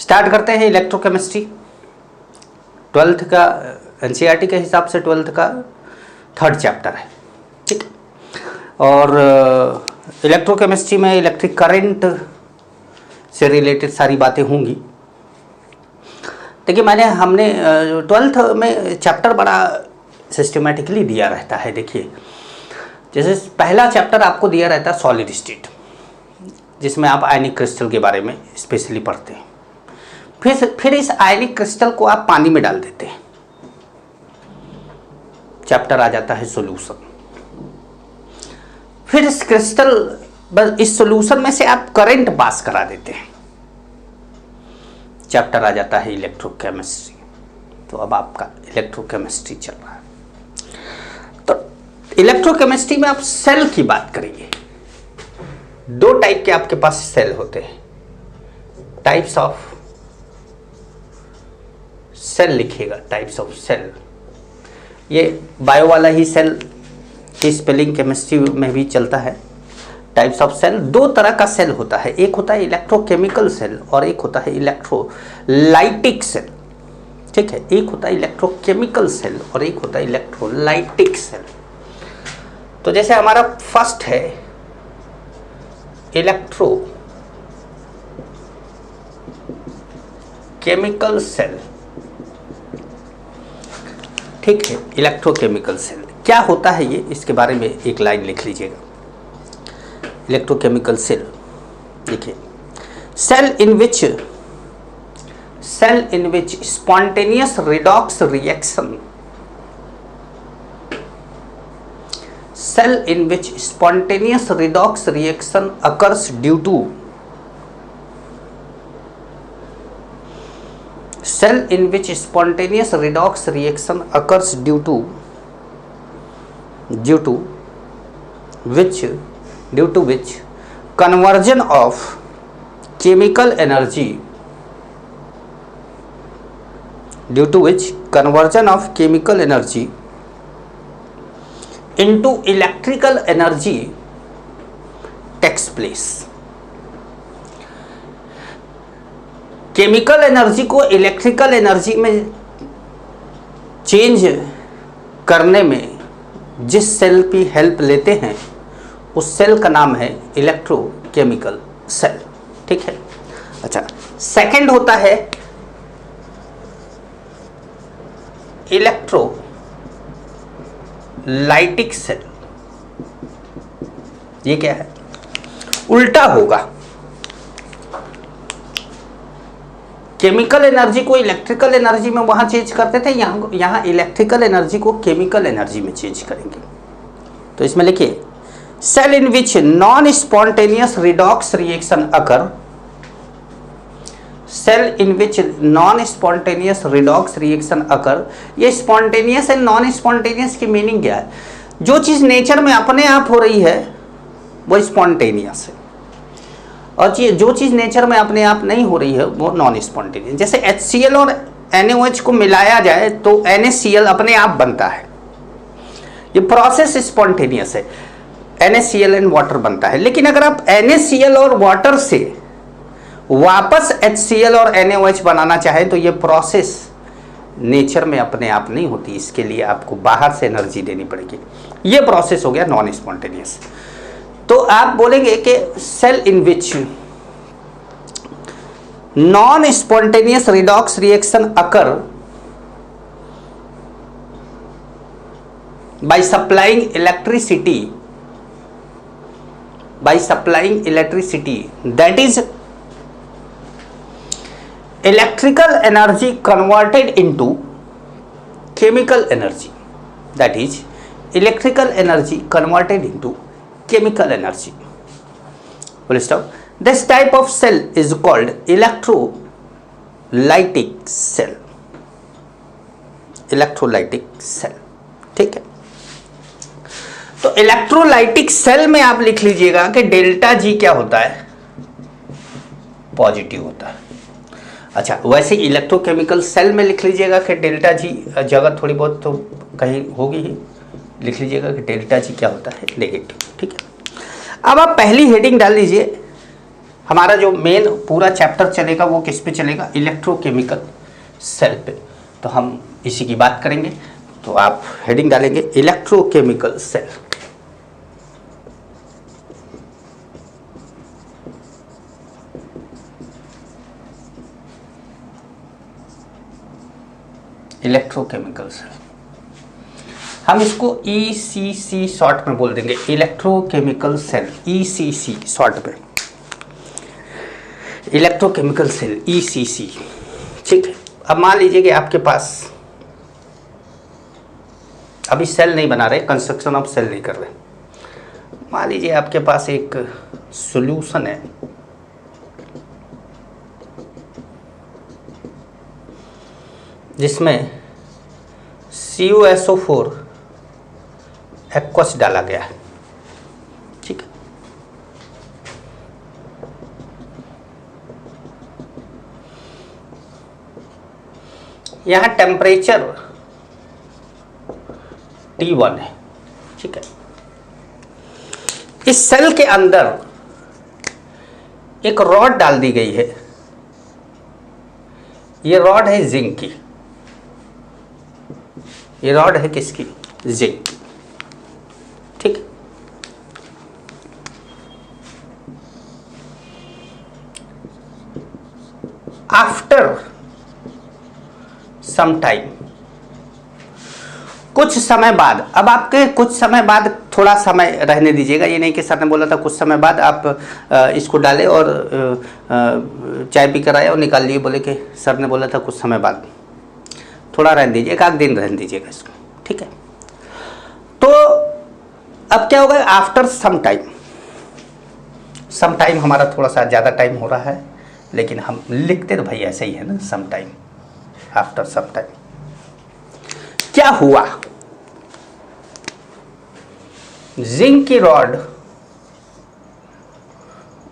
Start करते हैं electrochemistry. 12th का एनसीईआरटी के हिसाब से 12th का 3rd चैप्टर है, ठीक। और इलेक्ट्रोकेमिस्ट्री में इलेक्ट्रिक करंट से रिलेटेड सारी बातें होंगी। देखिए हमने 12th में चैप्टर बड़ा सिस्टमेटिकली दिया रहता है। देखिए जैसे पहला चैप्टर आपको दिया रहता है सॉलिड स्टेट, जिसमें आप आयनिक क्रिस्टल के बारे में स्पेशली पढ़ते हैं। फिर इस आयनिक क्रिस्टल को आप पानी में डाल देते हैं, चैप्टर आ जाता है सॉल्यूशन। फिर इस क्रिस्टल बस इस सॉल्यूशन में से आप करंट पास करा देते हैं, चैप्टर आ जाता है इलेक्ट्रोकेमिस्ट्री। तो अब आपका इलेक्ट्रोकेमिस्ट्री चल रहा है। तो इलेक्ट्रोकेमिस्ट्री में आप सेल की बात करेंगे। 2 टाइप के आपके पास सेल होते हैं, टाइप्स ऑफ सेल लिखिएगा, टाइप्स ऑफ सेल। ये बायो वाला ही सेल की स्पेलिंग केमिस्ट्री में भी चलता है। टाइप्स ऑफ सेल 2 तरह का सेल होता है, एक होता है इलेक्ट्रोकेमिकल सेल और एक होता है इलेक्ट्रोलाइटिक सेल, ठीक है। एक होता है इलेक्ट्रोकेमिकल सेल और एक होता है इलेक्ट्रोलाइटिक सेल। तो जैसे हमारा फर्स्ट है इलेक्ट्रोकेमिकल सेल, ठीक है। इलेक्ट्रोकेमिकल सेल क्या होता है ये, इसके बारे में एक लाइन लिख लीजिएगा। इलेक्ट्रोकेमिकल सेल देखिए, cell in which spontaneous redox reaction, cell in which spontaneous redox reaction occurs due to cell in which spontaneous redox reaction occurs due to which conversion of chemical energy into electrical energy takes place। Chemical energy को electrical energy में change करने में जिस cell की help लेते हैं उस cell का नाम है इलेक्ट्रोकेमिकल सेल, ठीक है। अच्छा, सेकंड होता है इलेक्ट्रोलाइटिक सेल। ये क्या है, उल्टा होगा। केमिकल एनर्जी को इलेक्ट्रिकल एनर्जी में वहां चेंज करते थे, यहां इलेक्ट्रिकल एनर्जी को केमिकल एनर्जी में चेंज करेंगे। तो इसमें लिखिए, cell in which non spontaneous redox reaction occur, cell in which non spontaneous redox reaction occur. ये स्पॉन्टेनियस एंड नॉन स्पॉन्टेनियस की मीनिंग क्या है? जो चीज नेचर में अपने आप हो रही है वो स्पॉन्टेनियस है, और जो चीज नेचर में अपने आप नहीं हो रही है वो नॉन स्पॉन्टेनियस। जैसे HCl और NaOH को मिलाया जाए तो NaCl अपने आप बनता है, ये प्रोसेस स्पॉन्टेनियस है। NaCl एंड वाटर बनता है। लेकिन अगर आप NaCl और वाटर से वापस HCl और NaOH बनाना चाहें तो ये प्रोसेस नेचर में अपने आप नहीं होती, इसके लिए आपको बाहर से एनर्जी देनी पड़ेगी। ये प्रोसेस हो गया नॉन स्पॉन्टेनियस। तो आप बोलेंगे कि cell in which non spontaneous redox reaction occur by supplying electricity that is electrical energy converted into chemical energy, that is electrical energy converted into chemical energy. Full stop. This type of cell is called electrolytic cell, ठीक है। तो electrolytic cell में आप लिख लीजिएगा कि delta G क्या होता है, पॉजिटिव होता है। अच्छा, वैसे इलेक्ट्रोकेमिकल सेल में लिख लीजिएगा कि डेल्टा जी, जगह थोड़ी बहुत तो कहीं होगी ही, लिख लीजिएगा कि डेल्टा जी क्या होता है, नेगेटिव, ठीक है। अब आप पहली हेडिंग डाल लीजिए, हमारा जो मेन पूरा चैप्टर चलेगा वो किस पे चलेगा, इलेक्ट्रोकेमिकल सेल पे। तो हम इसी की बात करेंगे। तो आप हेडिंग डालेंगे इलेक्ट्रोकेमिकल सेल। इलेक्ट्रोकेमिकल सेल, हम इसको ECC शॉर्ट में बोल देंगे, इलेक्ट्रोकेमिकल सेल, ECC शॉर्ट में, इलेक्ट्रोकेमिकल सेल ECC। ठीक है। अब मान लीजिए कि आपके पास अभी सेल नहीं बना रहे, कंस्ट्रक्शन ऑफ सेल नहीं कर रहे, मान लीजिए आपके पास एक सॉल्यूशन है जिसमें CuSO4 एक्वस डाला गया है। ठीक है। यहां टेम्परेचर T1 है। ठीक है। इस सेल के अंदर एक रॉड डाल दी गई है, ये रॉड है जिंक की, ये रॉड है किसकी, जिंक। ठीक। आफ्टर सम टाइम, कुछ समय बाद, अब आपके कुछ समय बाद, थोड़ा समय रहने दीजिएगा, ये नहीं कि सर ने बोला था कुछ समय बाद आप इसको डालें और चाय पी कर आए और निकाल लिए, बोले कि सर ने बोला था कुछ समय बाद, थोड़ा रहने दीजिए, एक आध दिन रहने दीजिएगा इसको। ठीक है। तो अब क्या होगा, after some time, some time हमारा थोड़ा सा ज़्यादा टाइम हो रहा है, लेकिन हम लिखते तो भाई ऐसे ही है ना, some time, after some time. क्या हुआ, जिंक की रॉड,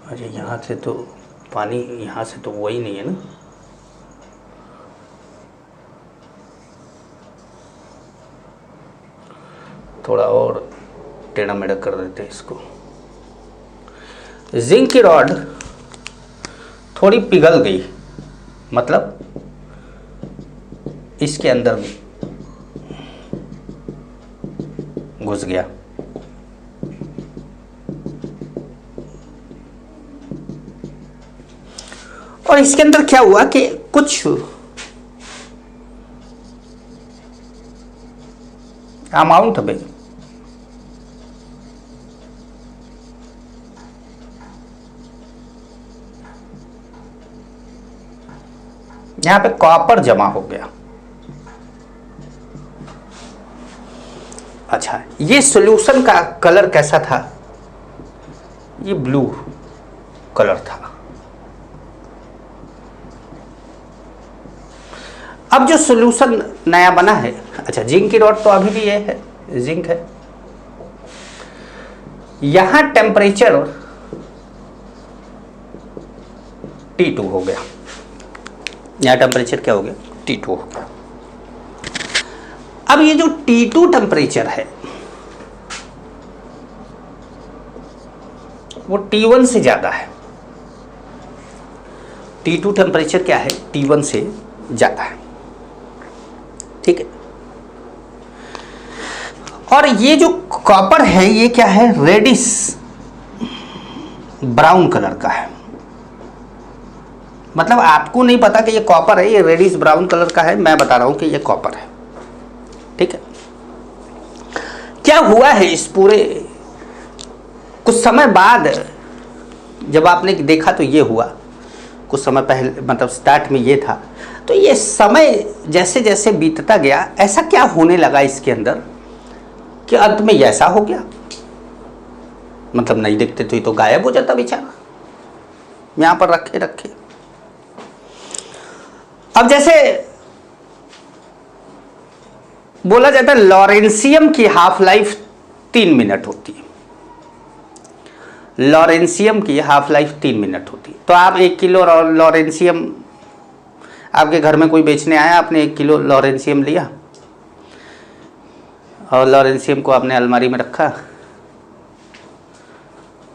अरे यहां से तो पानी, यहां से तो वही नहीं है ना, थोड़ा और टेढ़ा मेढ़ा कर देते हैं इसको। जिंक की रॉड थोड़ी पिघल गई, मतलब इसके अंदर भी घुस गया। और इसके अंदर क्या हुआ कि कुछ अमाउंट में यहां पे कॉपर जमा हो गया। अच्छा, ये सॉल्यूशन का कलर कैसा था, ये ब्लू कलर था। अब जो सॉल्यूशन नया बना है, अच्छा जिंक की रॉड तो अभी भी ये है, जिंक है, यहां टेम्परेचर T2 हो गया, यहां टेम्परेचर क्या हो गया, T2 हो गया। अब ये जो T2 टेम्परेचर है वो T1 से ज्यादा है। T2 टेम्परेचर क्या है, T1 से ज्यादा है। ठीक है। और ये जो कॉपर है ये क्या है, रेडिश ब्राउन कलर का है, मतलब आपको नहीं पता कि ये कॉपर है, ये रेडिश ब्राउन कलर का है, मैं बता रहा हूं कि ये कॉपर है। ठीक है। क्या हुआ है, इस पूरे कुछ समय बाद जब आपने देखा तो ये हुआ, कुछ समय पहले मतलब स्टार्ट में ये था, तो ये समय जैसे जैसे बीतता गया ऐसा क्या होने लगा इसके अंदर कि अंत में ऐसा हो गया, मतलब नहीं देखते तो ये तो गायब हो जाता बेचारा, यहां पर रखे रखे। अब जैसे बोला जाता है लॉरेंशियम की हाफ लाइफ 3 मिनट होती है, लॉरेंशियम की हाफ लाइफ 3 मिनट होती है। तो आप 1 किलो लॉरेंशियम, आपके घर में कोई बेचने आया, आपने 1 किलो लॉरेंशियम लिया और लॉरेंशियम को आपने अलमारी में रखा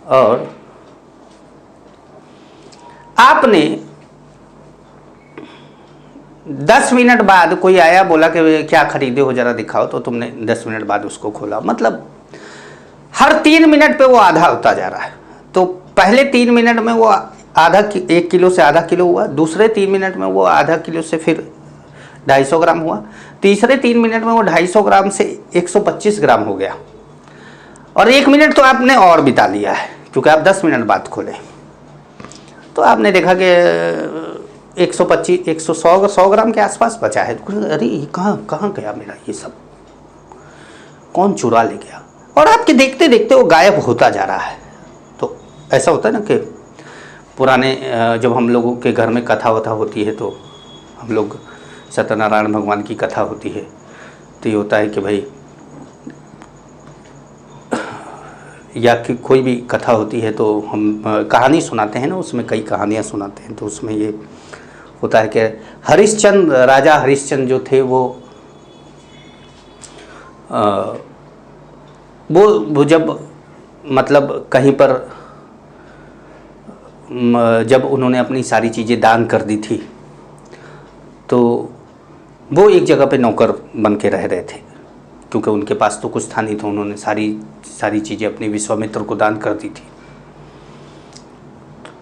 और आपने 10 मिनट बाद कोई आया बोला कि क्या खरीदे हो जरा दिखाओ, तो तुमने 10 मिनट बाद उसको खोला, मतलब हर 3 मिनट पे वो आधा होता जा रहा है। तो पहले 3 मिनट में वो 1 किलो से आधा किलो हुआ, दूसरे 3 मिनट में वो आधा किलो से फिर 250 ग्राम हुआ, तीसरे 3 मिनट में वो 250 ग्राम से 125 ग्राम हो गया, और 1 मिनट तो आपने और बिता लिया है क्योंकि आप 10 मिनट बाद खोले। तो आपने देखा कि 100 ग्राम के आसपास बचा है। तो अरे ये कहाँ गया मेरा ये सब, कौन चुरा ले गया, और आपके देखते देखते वो गायब होता जा रहा है। तो ऐसा होता है ना कि पुराने जब हम लोगों के घर में कथा वथा होती है तो हम लोग सत्यनारायण भगवान की कथा होती है, तो ये होता है कि भाई, या कि कोई भी कथा होती है तो हम कहानी सुनाते हैं ना, उसमें कई कहानियाँ सुनाते हैं। तो उसमें ये होता है कि हरिश्चंद्र, राजा हरिश्चंद्र जो थे वो जब मतलब कहीं पर जब उन्होंने अपनी सारी चीज़ें दान कर दी थी, तो वो एक जगह पे नौकर बन के रह रहे थे क्योंकि उनके पास तो कुछ था नहीं, तो उन्होंने सारी चीज़ें अपने विश्वामित्र को दान कर दी थी।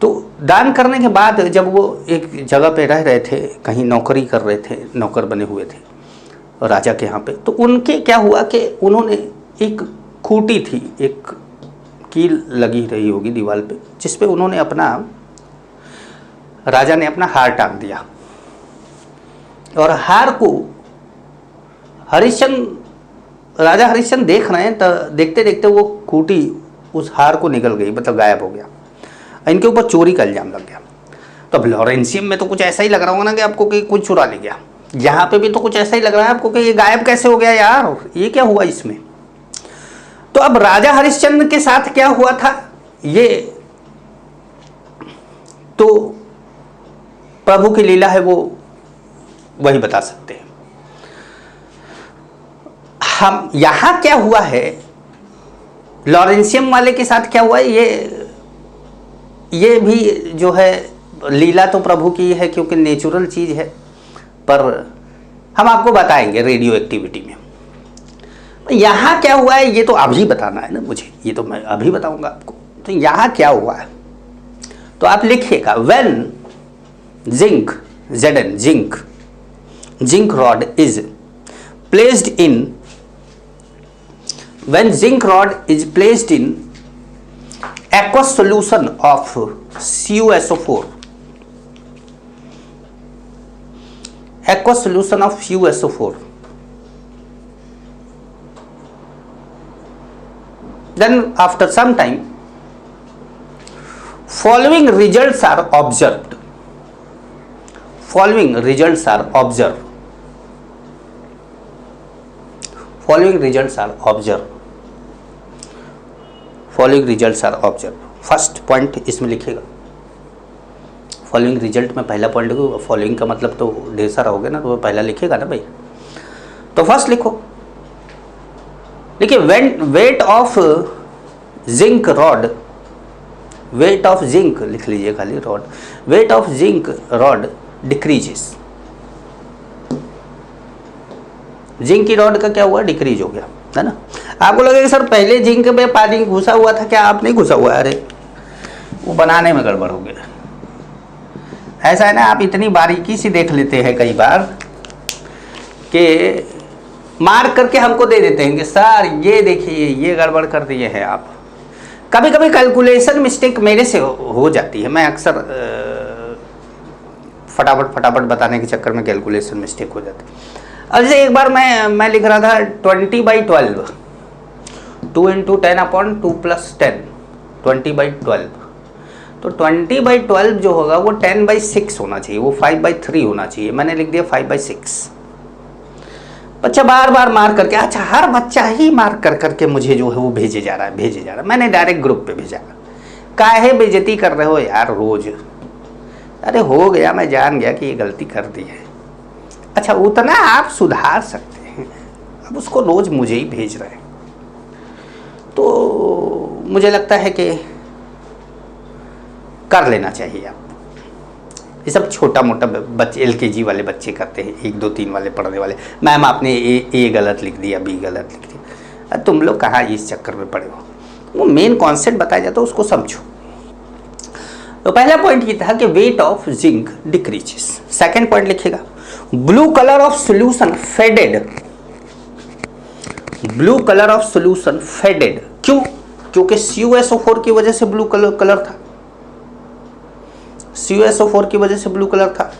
तो दान करने के बाद जब वो एक जगह पे रह रहे थे, कहीं नौकरी कर रहे थे, नौकर बने हुए थे राजा के यहाँ पे, तो उनके क्या हुआ कि उन्होंने एक खूंटी थी, एक कील लगी रही होगी दीवार पे, जिस पे उन्होंने राजा ने अपना हार टांग दिया, और हार को राजा हरिश्चंद्र देख रहे हैं, तो देखते देखते वो खूंटी उस हार को निकल गई, मतलब गायब हो गया, इनके ऊपर चोरी का इल्जाम लग गया। तो अब लॉरेंशियम में तो कुछ ऐसा ही लग रहा होगा ना कि आपको कि कुछ चुरा ले गया, यहाँ पे भी तो कुछ ऐसा ही लग रहा है आपको कि ये गायब कैसे हो गया यार, ये क्या हुआ इसमें। तो अब राजा हरिश्चंद्र के साथ क्या हुआ था ये तो प्रभु की लीला है, वो वही बता सकते हैं। हम यहां क्या हुआ है, लॉरेंशियम वाले के साथ क्या हुआ है, ये भी जो है लीला तो प्रभु की है क्योंकि नेचुरल चीज है, पर हम आपको बताएंगे रेडियो एक्टिविटी में। यहां क्या हुआ है ये तो अभी बताना है ना मुझे, ये तो मैं अभी बताऊंगा आपको। तो यहां क्या हुआ है तो आप लिखिएगा, when zinc rod is placed in aqueous solution of CuSO4, then after some time following results are observed. Following results are observed. First point इसमें लिखिएगा, फॉलोइंग रिजल्ट में पहला पॉइंट को, फॉलोइंग का मतलब तो ढेर सारा हो गया ना, तो पहला लिखिएगा ना भाई। तो फर्स्ट लिखो, देखिए वेट ऑफ जिंक लिख लीजिए खाली rod, wait of zinc rod decreases. Zinc की रॉड का क्या हुआ, डिक्रीज हो गया है ना। आपको लगेगा सर पहले जिंक में पानी घुसा हुआ था, क्या आप नहीं घुसा हुआ, अरे वो बनाने में गड़बड़ हो गया। ऐसा है ना, आप इतनी बारीकी से देख लेते हैं कई बार कि मार्क करके हमको दे देते हैं कि सर ये देखिए ये गड़बड़ कर दिए हैं आप। कभी कभी कैलकुलेशन मिस्टेक मेरे से हो जाती है, मैं अक्सर फटाफट बताने के चक्कर में कैलकुलेशन मिस्टेक हो जाती है। अब जैसे एक बार मैं लिख रहा था 20/12, 2 × 10/2 + 10, 20/12। तो 20/12 जो होगा वो 10/6 होना चाहिए, वो 5/3 होना चाहिए, मैंने लिख दिया 5/6। बच्चा बार बार मार्क करके, अच्छा हर बच्चा ही मार्क करके मुझे जो है वो भेजे जा रहा है। मैंने डायरेक्ट ग्रुप पे भेजा, काहे बेइज्जती कर रहे हो यार रोज। अरे हो गया, मैं जान गया कि ये गलती कर दी है। अच्छा उतना आप सुधार सकते हैं, अब उसको रोज मुझे ही भेज रहे हैं। तो मुझे लगता है कि कर लेना चाहिए आप। ये सब छोटा मोटा बच्चे LKG वाले बच्चे करते हैं, 1 2 3 वाले पढ़ने वाले। मैम आपने ए गलत लिख दिया, B गलत लिख दिया। तुम लोग कहाँ इस चक्कर में पड़े हो, वो मेन कॉन्सेप्ट बताया जाता है उसको समझो। तो पहला पॉइंट ये था कि weight of zinc decreases. Second point लिखेगा blue colour of solution faded. Blue colour of solution faded क्यों? क्योंकि CuSO4 की वजह से ब्लू कलर था। CuSO4 की वजह से ब्लू कलर था।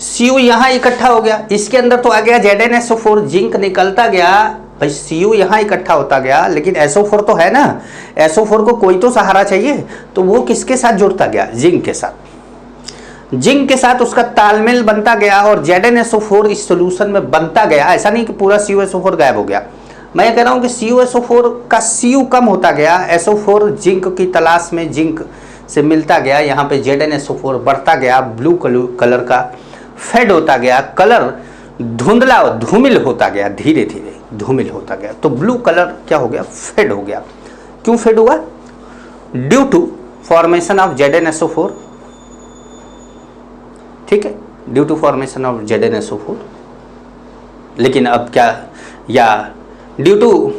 Cu यहां इकट्ठा हो गया, इसके अंदर तो आ गया ZnSO4, जिंक निकलता गया भाई। Cu यहां इकट्ठा होता गया, लेकिन SO4 तो है ना, SO4 को कोई तो सहारा चाहिए, तो वो किसके साथ जुड़ता गया? जिंक के साथ। जिंक के साथ उसका तालमेल बनता गया और ZnSO4 इस सोल्यूशन में बनता गया। ऐसा नहीं कि पूरा CuSO4 गायब हो गया। मैं कह रहा हूं कि CuSO4 का Cu कम होता गया, SO4 जिंक की तलाश में जिंक से मिलता गया, यहाँ पे ZnSO4 बढ़ता गया, ब्लू कलर का फेड होता गया, कलर धुंधला धूमिल होता गया, धीरे धीरे धूमिल होता गया। तो ब्लू कलर क्या हो गया? फेड हो गया। क्यों फेड हुआ? Due to formation of ZnSO4। ठीक है, due to formation of ZnSO4। लेकिन अब क्या, या due to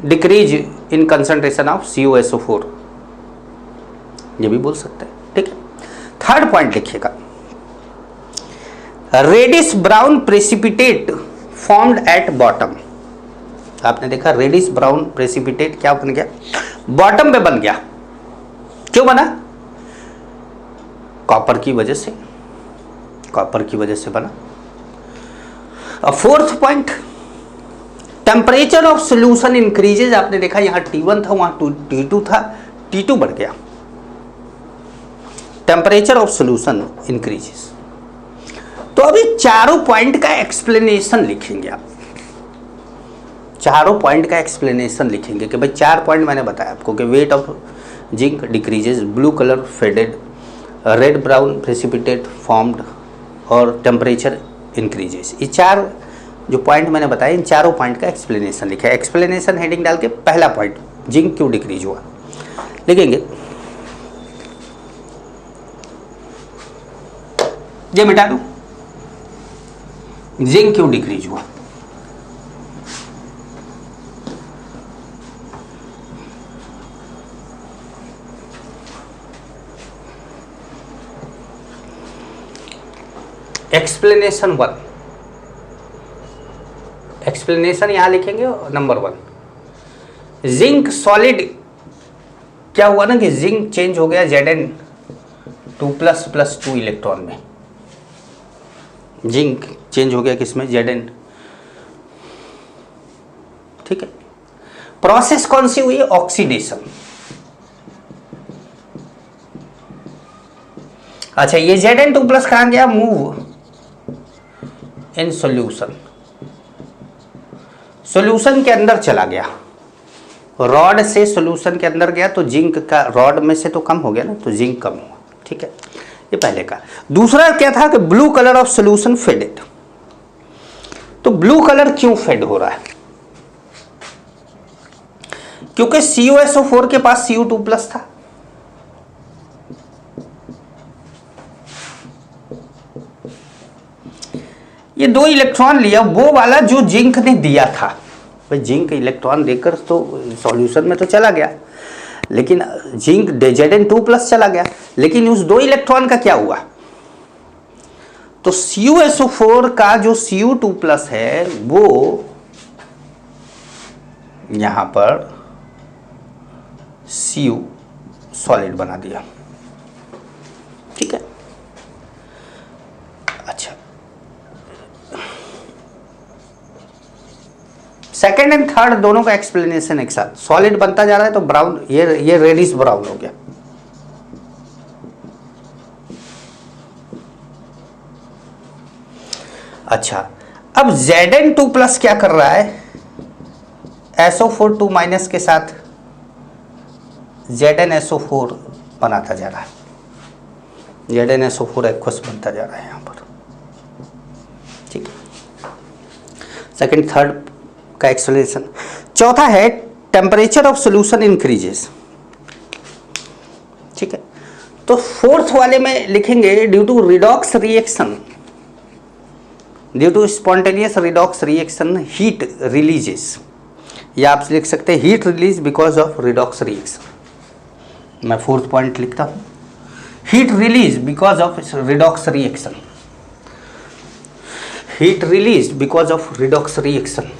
decrease in concentration of CuSO4, ये भी बोल सकते हैं। ठीक है, थर्ड पॉइंट लिखिएगा reddish brown precipitate formed at bottom. आपने देखा रेडिश ब्राउन प्रेसिपिटेट क्या बन गया? बॉटम पे बन गया। क्यों बना? कॉपर की वजह से, कॉपर की वजह से बना। अब fourth point, temperature of solution increases. आपने देखा यहां T1 था, वहां T2 था, T2 बढ़ गया। Temperature of solution increases. तो अभी चारों पॉइंट का एक्सप्लेनेशन लिखेंगे आप। चारों पॉइंट का एक्सप्लेनेशन लिखेंगे कि भाई 4 पॉइंट मैंने बताया आपको कि weight of zinc decreases, blue colour faded, red brown precipitate formed और टेम्परेचर इंक्रीजेस। ये 4 जो पॉइंट मैंने बताया, इन चारों पॉइंट का एक्सप्लेनेशन लिखा है। एक्सप्लेनेशन हेडिंग डाल के पहला पॉइंट जिंक क्यों डिक्रीज हुआ लिखेंगे। ये मिटा दूं, जिंक क्यों डिक्रीज हुआ। एक्सप्लेनेशन 1, एक्सप्लेनेशन यहां लिखेंगे नंबर 1। जिंक सॉलिड क्या हुआ ना कि जिंक चेंज हो गया Zn2++2 इलेक्ट्रॉन में। जिंक चेंज हो गया किसमें? Zn। ठीक है, प्रोसेस कौन सी हुई? ऑक्सीडेशन। अच्छा, ये Zn2+ कहां गया? मूव इन सॉल्यूशन, सॉल्यूशन के अंदर चला गया, रॉड से सॉल्यूशन के अंदर गया, तो जिंक का रॉड में से तो कम हो गया ना, तो जिंक कम हुआ। ठीक है, ये पहले का। दूसरा क्या था कि blue colour of solution faded. तो ब्लू कलर क्यों फेड हो रहा है? क्योंकि CuSO4 के पास Cu2+ था। ये 2 इलेक्ट्रॉन लिया, वो वाला जो जिंक ने दिया था। भाई जिंक इलेक्ट्रॉन देकर तो सॉल्यूशन में तो चला गया, लेकिन जिंक Zn2+ चला गया, लेकिन उस 2 इलेक्ट्रॉन का क्या हुआ? तो CuSO4 का जो Cu2+ है वो यहां पर Cu सॉलिड बना दिया। ठीक है, अच्छा, सेकेंड एंड थर्ड दोनों का एक्सप्लेनेशन एक साथ। सॉलिड बनता जा रहा है तो ब्राउन, ये रेडिश ब्राउन हो गया। अच्छा, अब Zn2+ क्या कर रहा है? SO4 2- के साथ ZnSO4 बनाता जा रहा है। ZnSO4 एक्वस बनता जा रहा है यहां पर। ठीक है, सेकेंड थर्ड का एक्सप्लेनेशन। चौथा है टेम्परेचर ऑफ सॉल्यूशन इंक्रीजेस। ठीक है, तो फोर्थ वाले में लिखेंगे due to redox reaction, due to spontaneous redox reaction heat releases, या आप लिख सकते हैं heat release because of redox reaction. मैं फोर्थ पॉइंट लिखता हूं, heat release because of redox reaction, heat release because of redox reaction.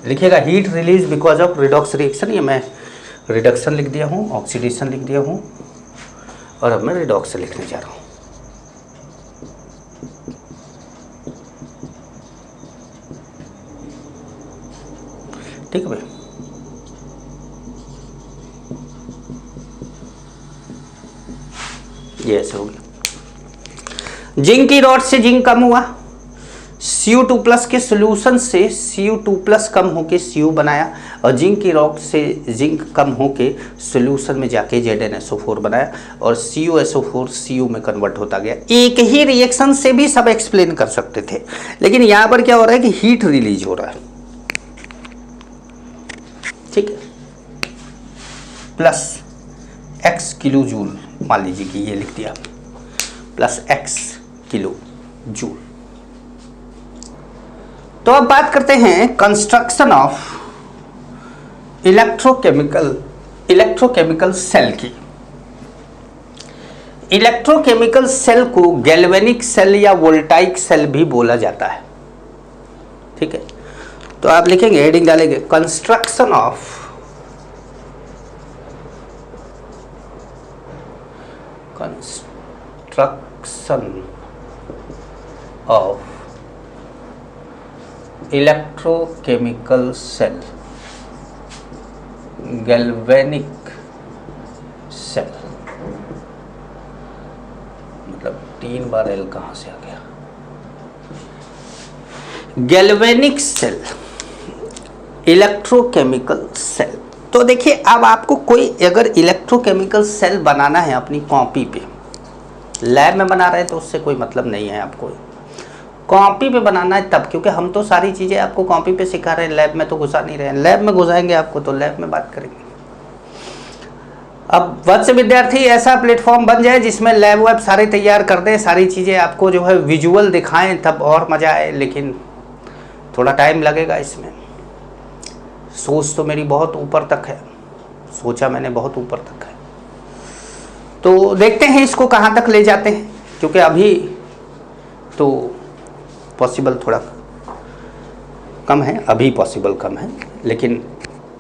लिखिएगा heat release because of redox reaction, ये मैं रिडक्शन लिख दिया हूँ, ऑक्सीडेशन लिख दिया हूँ, और अब मैं रिडॉक्स लिखने जा रहा हूँ। ठीक है भाई, ये ऐसे हो गया। जिंक की रॉड से जिंक कम हुआ, Cu2+ के सोल्यूशन से Cu2+ कम होके Cu बनाया, और जिंक की रॉड से जिंक कम होके सोल्यूशन में जाके ZnSO4 बनाया, और CuSO4 Cu में कन्वर्ट होता गया। एक ही रिएक्शन से भी सब एक्सप्लेन कर सकते थे, लेकिन यहां पर क्या हो रहा है कि हीट रिलीज हो रहा है। ठीक है, प्लस x किलो जूल, मान लीजिए कि ये लिख दिया, प्लस x किलो जूल। तो अब बात करते हैं कंस्ट्रक्शन ऑफ इलेक्ट्रोकेमिकल सेल की। इलेक्ट्रोकेमिकल सेल को गैल्वेनिक सेल या वोल्टाइक सेल भी बोला जाता है। ठीक है, तो आप लिखेंगे, हेडिंग डालेंगे construction of electrochemical cell, galvanic cell, मतलब 3 बार एल कहां से आ गया, गैल्वेनिक सेल, इलेक्ट्रोकेमिकल सेल। तो देखिए, अब आपको कोई अगर इलेक्ट्रोकेमिकल सेल बनाना है अपनी कॉपी पे, लैब में बना रहे हैं तो उससे कोई मतलब नहीं है, आपको कॉपी पे बनाना है तब, क्योंकि हम तो सारी चीज़ें आपको कॉपी पे सिखा रहे हैं, लैब में तो घुसा नहीं रहे हैं। लैब में घुसाएंगे आपको तो लैब में बात करेंगे। अब वत्स विद्यार्थी ऐसा प्लेटफॉर्म बन जाए जिसमें लैब वेब सारे तैयार कर दें, सारी चीज़ें आपको जो है विजुअल दिखाएं, तब और मज़ा आए, लेकिन थोड़ा टाइम लगेगा इसमें। सोच तो मेरी बहुत ऊपर तक है, सोचा मैंने बहुत ऊपर तक है, तो देखते हैं इसको कहाँ तक ले जाते हैं, क्योंकि अभी तो पॉसिबल थोड़ा कम है, अभी पॉसिबल कम है, लेकिन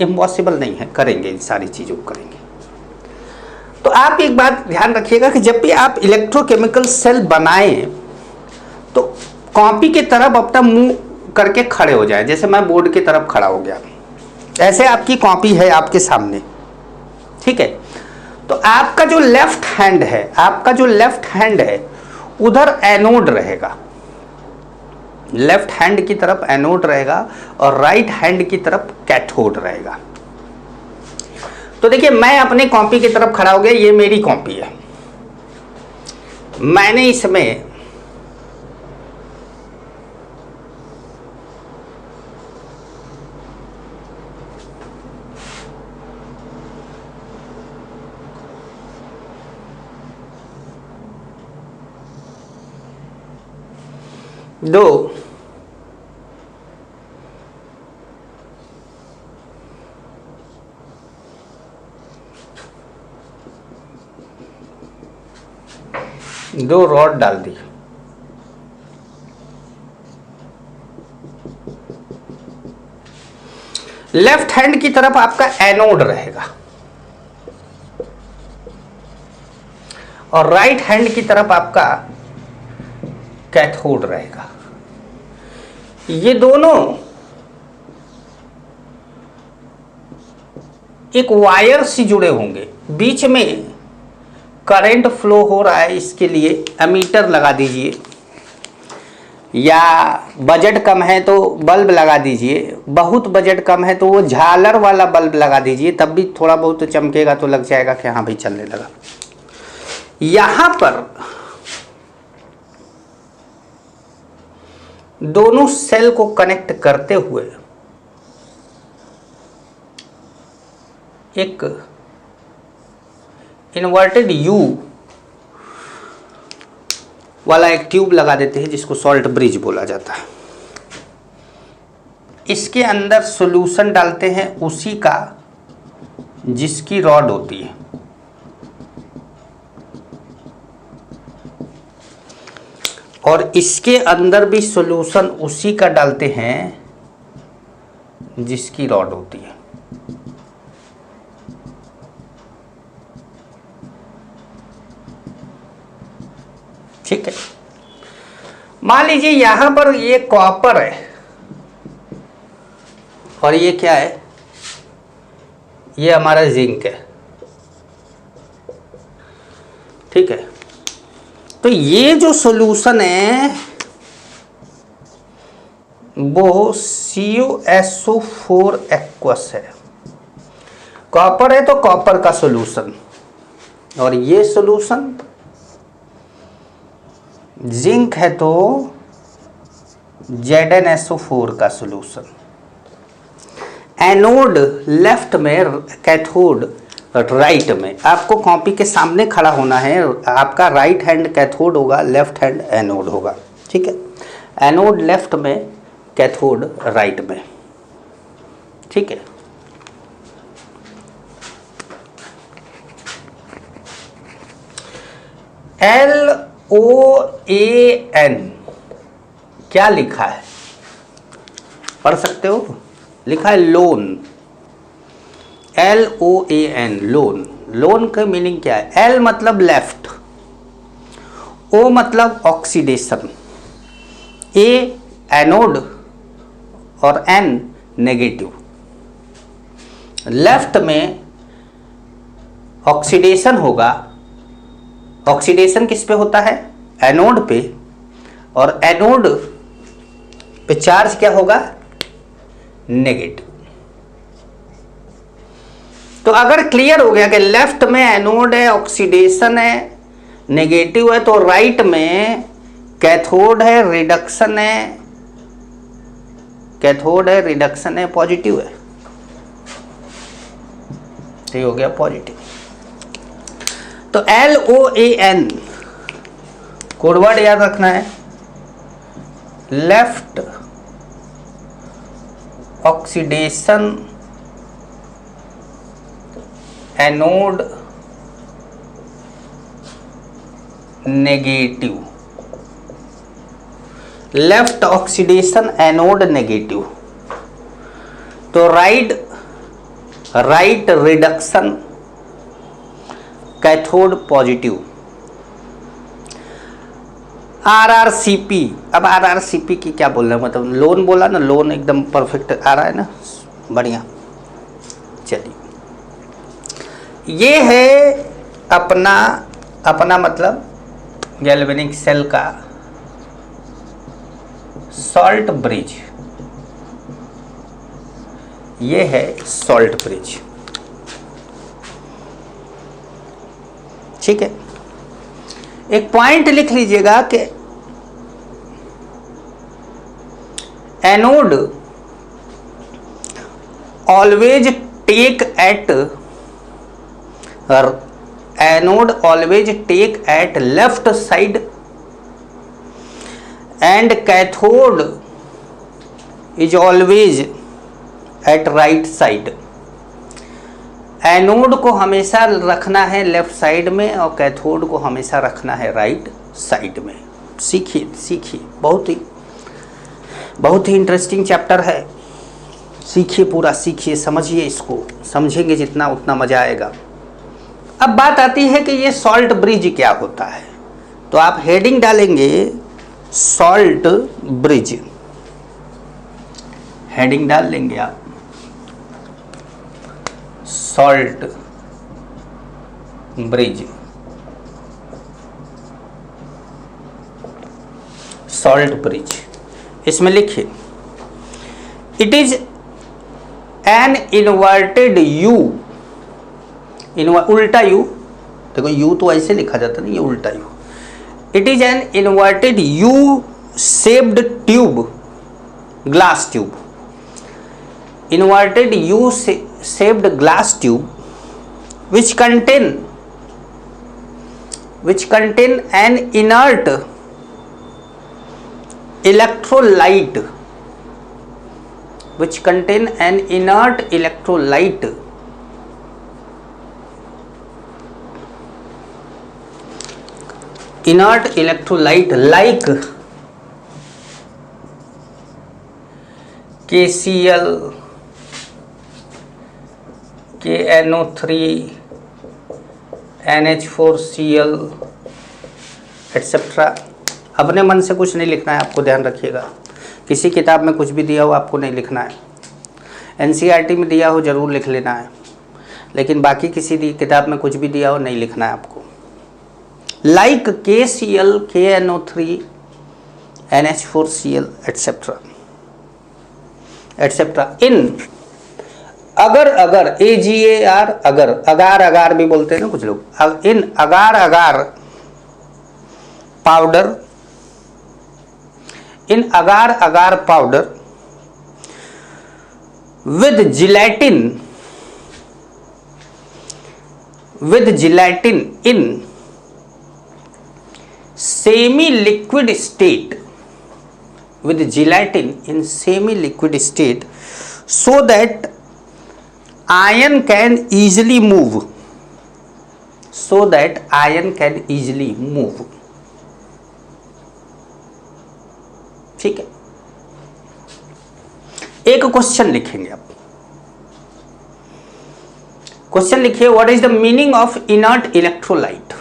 इम्पॉसिबल नहीं है, करेंगे, इन सारी चीज़ों को करेंगे। तो आप एक बात ध्यान रखिएगा कि जब भी आप इलेक्ट्रोकेमिकल सेल बनाएं तो कॉपी की तरफ अपना मुंह करके खड़े हो जाए। जैसे मैं बोर्ड की तरफ खड़ा हो गया, ऐसे आपकी कॉपी है आपके सामने, ठीक है। तो आपका जो लेफ्ट हैंड है उधर एनोड रहेगा, लेफ्ट हैंड की तरफ एनोड रहेगा और राइट हैंड की तरफ कैथोड रहेगा। तो देखिए, मैं अपने कॉपी की तरफ खड़ा हो गया, ये मेरी कॉपी है, मैंने इसमें दो रॉड डाल दी। लेफ्ट हैंड की तरफ आपका एनोड रहेगा और राइट हैंड की तरफ आपका कैथोड रहेगा। ये दोनों एक वायर से जुड़े होंगे, बीच में करंट फ्लो हो रहा है, इसके लिए एमीटर लगा दीजिए, या बजट कम है तो बल्ब लगा दीजिए, बहुत बजट कम है तो वो झालर वाला बल्ब लगा दीजिए, तब भी थोड़ा बहुत चमकेगा तो लग जाएगा कि हाँ भाई चलने लगा। यहाँ पर दोनों सेल को कनेक्ट करते हुए एक इन्वर्टेड यू वाला एक ट्यूब लगा देते हैं जिसको सॉल्ट ब्रिज बोला जाता है। इसके अंदर सॉल्यूशन डालते हैं उसी का जिसकी रॉड होती है। और इसके अंदर भी सॉल्यूशन उसी का डालते हैं जिसकी रॉड होती है। ठीक है, मान लीजिए यहां पर ये कॉपर है और ये क्या है, ये हमारा जिंक है। ठीक है, तो ये जो सॉल्यूशन है वो CuSO4 एक्वस है। कॉपर है तो कॉपर का सॉल्यूशन, और ये सॉल्यूशन जिंक है तो ZnSO4 का सॉल्यूशन। एनोड लेफ्ट में, कैथोड राइट में। आपको कॉपी के सामने खड़ा होना है, आपका राइट हैंड कैथोड होगा, लेफ्ट हैंड एनोड होगा। ठीक है, एनोड लेफ्ट में, कैथोड राइट में। ठीक है, LOAN क्या लिखा है, पढ़ सकते हो? लिखा है लोन, LOAN, लोन। लोन का मीनिंग क्या है? L मतलब लेफ्ट, O मतलब ऑक्सीडेशन, A एनोड और N नेगेटिव। लेफ्ट में ऑक्सीडेशन होगा। ऑक्सीडेशन किस पे होता है? एनोड पे। और एनोड पे चार्ज क्या होगा? नेगेटिव। तो अगर क्लियर हो गया कि लेफ्ट में एनोड है, ऑक्सीडेशन है, नेगेटिव है, तो राइट में कैथोड है, रिडक्शन है, कैथोड है, रिडक्शन है, पॉजिटिव है। ये हो गया पॉजिटिव। तो LOAN कोडवर्ड याद रखना है, left oxidation anode negative. Left oxidation anode negative. तो right reduction cathode positive. RRCP, अब RRCP की क्या बोल रहे हैं, मतलब लोन बोला ना, लोन एकदम परफेक्ट आ रहा है ना, बढ़िया। चलिए, ये है अपना मतलब गैल्वेनिक सेल का सॉल्ट ब्रिज। ये है सॉल्ट ब्रिज। ठीक है, एक पॉइंट लिख लीजिएगा कि anode always take at left side and cathode is always at right side. Anode को हमेशा रखना है लेफ्ट साइड में और कैथोड को हमेशा रखना है राइट साइड में। सीखिए, बहुत ही इंटरेस्टिंग चैप्टर है। सीखिए, पूरा सीखिए, समझिए इसको। समझेंगे जितना उतना मजा आएगा। अब बात आती है कि ये सॉल्ट ब्रिज क्या होता है। तो आप हेडिंग डालेंगे सॉल्ट ब्रिज, हेडिंग डाल लेंगे आप सॉल्ट ब्रिज। सॉल्ट ब्रिज इसमें लिखिए, it is an inverted you, उल्टा यू। देखो यू तो ऐसे लिखा जाता है, ये उल्टा you. It is an inverted you shaped tube, glass tube, inverted U-shaped glass tube which contain an inert electrolyte, like KCl, KNO3, NH4Cl etcetera. अपने मन से कुछ नहीं लिखना है, आपको ध्यान रखिएगा। किसी किताब में कुछ भी दिया हो आपको नहीं लिखना है। NCERT में दिया हो ज़रूर लिख लेना है, लेकिन बाकी किसी किताब में कुछ भी दिया हो नहीं लिखना है आपको। Like KCl, KNO3, NH4Cl etcetera इन अगर AGAR, अगार भी बोलते हैं ना कुछ लोग, इन अगार powder, with gelatin in semi liquid state, so that ion can easily move, ठीक है। एक क्वेश्चन लिखेंगे आप। क्वेश्चन लिखिए, what is the meaning of inert electrolyte?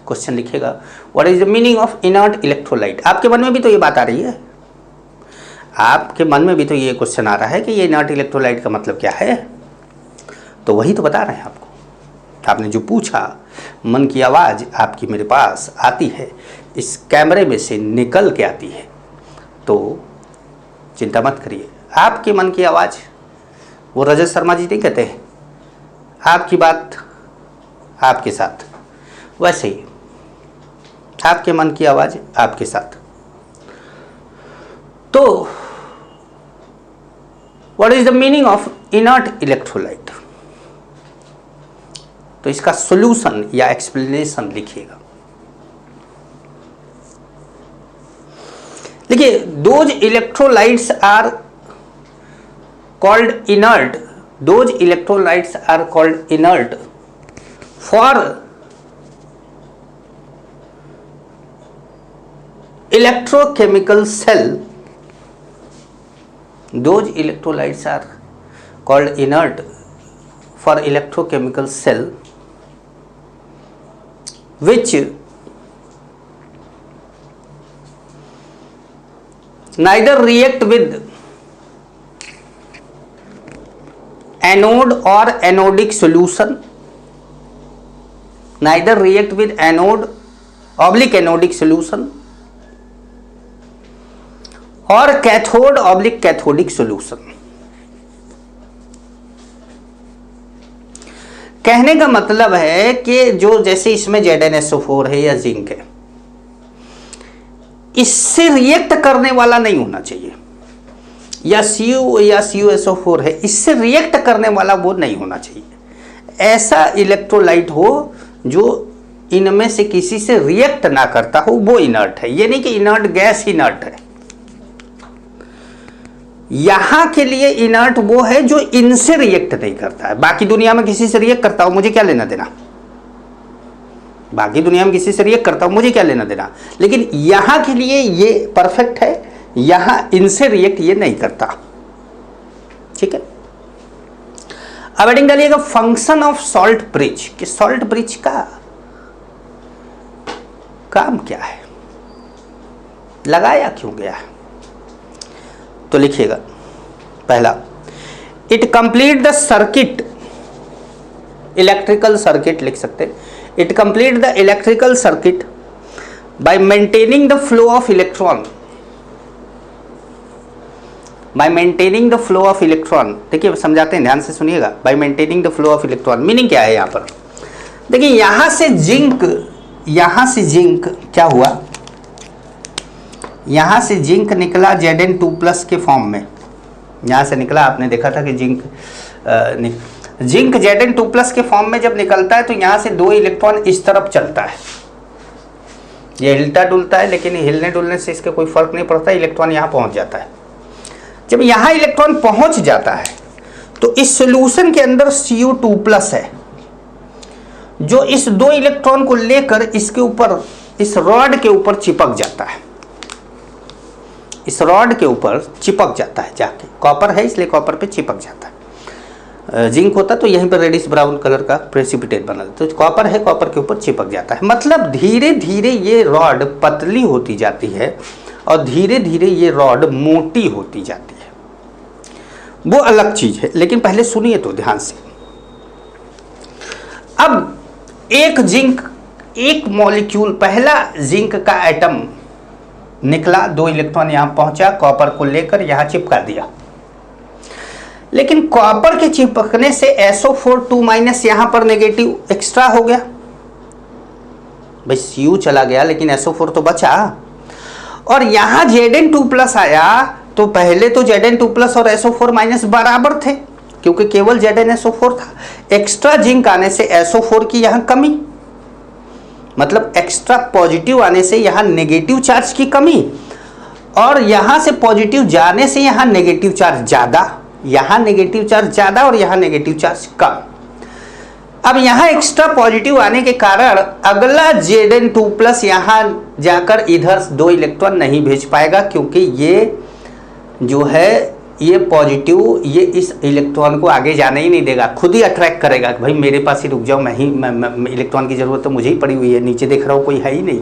Question लिखिएगा, what is the meaning of inert electrolyte. आपके मन में भी तो ये बात आ रही है, आपके मन में भी तो ये क्वेश्चन आ रहा है कि ये इनर्ट इलेक्ट्रोलाइट का मतलब क्या है। तो वही तो बता रहे हैं आपको। आपने जो पूछा, मन की आवाज़ आपकी मेरे पास आती है, इस कैमरे में से निकल के आती है, तो चिंता मत करिए। आपके मन की आवाज़, वो रजत शर्मा जी नहीं कहते हैं, आपकी बात आपके साथ, वैसे ही आपके मन की आवाज़ आपके साथ। तो what is the meaning of inert electrolyte? तो इसका सॉल्यूशन या एक्सप्लेनेशन लिखिएगा। देखिए, those electrolytes are called inert for electrochemical cell. Those electrolytes are called inert for electrochemical cell which neither react with anode or anodic solution, anodic solution और cathodic solution. कहने का मतलब है कि जो जैसे इसमें ZnSO4 है या जिंक है, इससे रिएक्ट करने वाला नहीं होना चाहिए, या Cu या CuSO4 है, इससे रिएक्ट करने वाला वो नहीं होना चाहिए। ऐसा इलेक्ट्रोलाइट हो जो इनमें से किसी से रिएक्ट ना करता हो, वो इनर्ट है। ये नहीं कि इनर्ट गैस इनर्ट है। यहां के लिए इनर्ट वो है जो इनसे रिएक्ट नहीं करता है। बाकी दुनिया में किसी से रिएक्ट करता हो, मुझे क्या लेना देना। बाकी दुनिया में किसी से रिएक्ट करता हो, मुझे क्या लेना देना। लेकिन यहां के लिए ये परफेक्ट है, यहां इनसे रिएक्ट ये नहीं करता। ठीक है। अब हेडिंग डालिएगा फंक्शन ऑफ सॉल्ट ब्रिज, कि सॉल्ट ब्रिज का काम क्या है, लगाया क्यों गया है। तो लिखिएगा, पहला, it complete the circuit, electrical circuit लिख सकते, it complete the electrical circuit by maintaining the flow of electron, bye maintaining the flow of electron. देखिए समझाते हैं, ध्यान से सुनिएगा। Bye maintaining the flow of electron meaning क्या है यहाँ पर। देखिए यहां से जिंक क्या हुआ, यहां से जिंक निकला Zn2+ के फॉर्म में, यहां से निकला, आपने देखा था कि जिंक Zn2+ के फॉर्म में जब निकलता है तो यहां से 2 इलेक्ट्रॉन इस तरफ चलता है, ये हिलता डुलता है, लेकिन हिलने डुलने से इसके कोई फर्क नहीं पड़ता, इलेक्ट्रॉन यहां पहुंच जाता है। जब यहां इलेक्ट्रॉन पहुंच जाता है तो इस सॉल्यूशन के अंदर Cu2+ है, जो इस 2 इलेक्ट्रॉन को लेकर इसके ऊपर, इस रॉड के ऊपर चिपक जाता है, इस रॉड के ऊपर चिपक जाता है जाके, कॉपर है इसलिए कॉपर पे चिपक जाता है, जिंक होता तो यहीं पर रेडिश ब्राउन कलर का प्रेसिपिटेट बना, तो कॉपर है, कॉपर के ऊपर चिपक जाता है। मतलब धीरे धीरे ये रॉड पतली होती जाती है और धीरे धीरे ये रॉड मोटी होती जाती है, वो अलग चीज है। लेकिन पहले सुनिए तो ध्यान से। अब एक जिंक, एक मॉलिक्यूल, पहला जिंक का एटम निकला, 2 इलेक्ट्रॉन यहां पहुंचा, कॉपर को लेकर यहां चिपका दिया, लेकिन कॉपर के चिपकने से SO4 2- यहां पर नेगेटिव एक्स्ट्रा हो गया, भाई Cu चला गया लेकिन SO4 तो बचा, और यहां Zn2+ आया तो पहले तो Zn2+ और SO4- बराबर थे क्योंकि केवल ZnSO4 था, एक्स्ट्रा जिंक आने से SO4 की यहां कमी, मतलब एक्स्ट्रा पॉजिटिव आने से यहां नेगेटिव चार्ज की कमी, और यहां से पॉजिटिव जाने से यहां नेगेटिव चार्ज ज्यादा, यहां नेगेटिव चार्ज ज्यादा और यहां नेगेटिव चार्ज कम। अब यहां एक्स्ट्रा पॉजिटिव आने के कारण अगला Zn2+ यहां जाकर इधर 2 इलेक्ट्रॉन नहीं भेज पाएगा, क्योंकि ये जो है ये पॉजिटिव, ये इस इलेक्ट्रॉन को आगे जाने ही नहीं देगा, खुद ही अट्रैक्ट करेगा कि भाई मेरे पास ही रुक जाओ, मैं इलेक्ट्रॉन की जरूरत तो मुझे ही पड़ी हुई है, नीचे देख रहा हूं कोई है ही नहीं।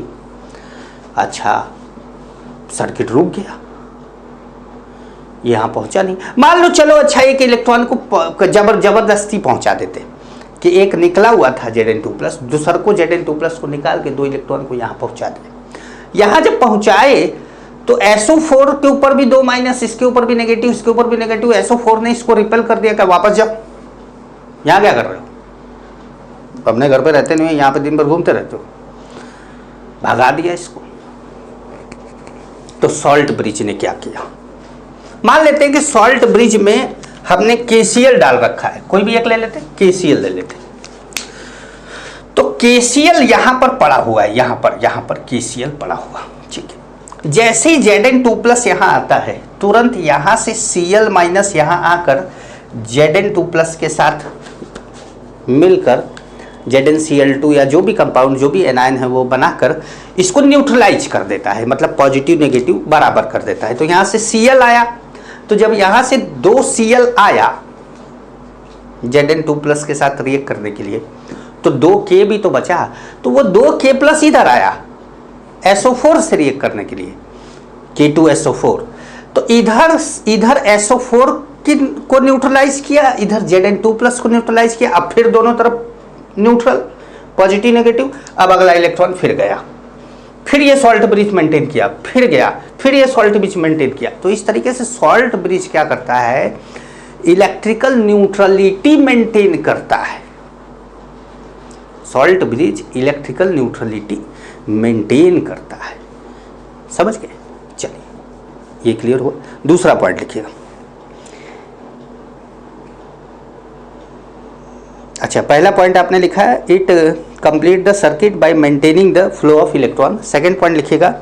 अच्छा, सर्किट रुक गया, यहां पहुंचा नहीं। मान लो चलो अच्छा एक इलेक्ट्रॉन को जबरदस्ती पहुंचा देते कि एक निकला हुआ था Zn2+, दूसर को Zn2+ को निकाल के 2 इलेक्ट्रॉन को यहां पहुंचा दे। यहां जब पहुंचाए तो SO4 के ऊपर भी 2-, इसके ऊपर भी नेगेटिव, इसके ऊपर भी नेगेटिव, SO4 ने इसको रिपेल कर दिया, क्या वापस जाओ, यहां क्या कर रहे हो, अपने घर पे रहते नहीं, यहां पे दिन भर घूमते रहते हो, भगा दिया इसको। तो सॉल्ट ब्रिज ने क्या किया, मान लेते हैं कि सॉल्ट ब्रिज में हमने KCl डाल रखा है, कोई भी एक ले लेते, KCl ले लेते, तो KCl यहां पर पड़ा हुआ है, यहां पर KCl पड़ा हुआ, ठीक है। जैसे ही Zn2+ यहां आता है तुरंत यहां से Cl- यहां आकर Zn2+ के साथ मिलकर ZnCl2 या जो भी कंपाउंड, जो भी एनायन है वो बनाकर इसको न्यूट्रलाइज कर देता है, मतलब पॉजिटिव नेगेटिव बराबर कर देता है। तो यहां से Cl आया, तो जब यहां से 2 Cl आया Zn2+ के साथ रिएक्ट करने के लिए, तो 2K भी तो बचा, तो वो 2K+ इधर आया SO4 से रिएक्ट करने के लिए, K2SO4, तो इधर SO4 को न्यूट्रलाइज किया, इधर Zn2+ को न्यूट्रलाइज किया, अब फिर दोनों तरफ न्यूट्रल, पॉजिटिव नेगेटिव। अब अगला इलेक्ट्रॉन फिर गया, फिर ये सॉल्ट ब्रिज मेंटेन किया, फिर गया, फिर ये सॉल्ट ब्रिज मेंटेन किया। तो इस तरीके से सॉल्ट ब्रिज क्या करता है, इलेक्ट्रिकल न्यूट्रलिटी मेंटेन करता है। Salt bridge electrical neutrality maintain करता है, समझ गए? चलिए ये क्लियर हुआ। दूसरा पॉइंट लिखिएगा। अच्छा, पहला पॉइंट आपने लिखा है, it complete the circuit by maintaining the flow of electron. Second point लिखिएगा,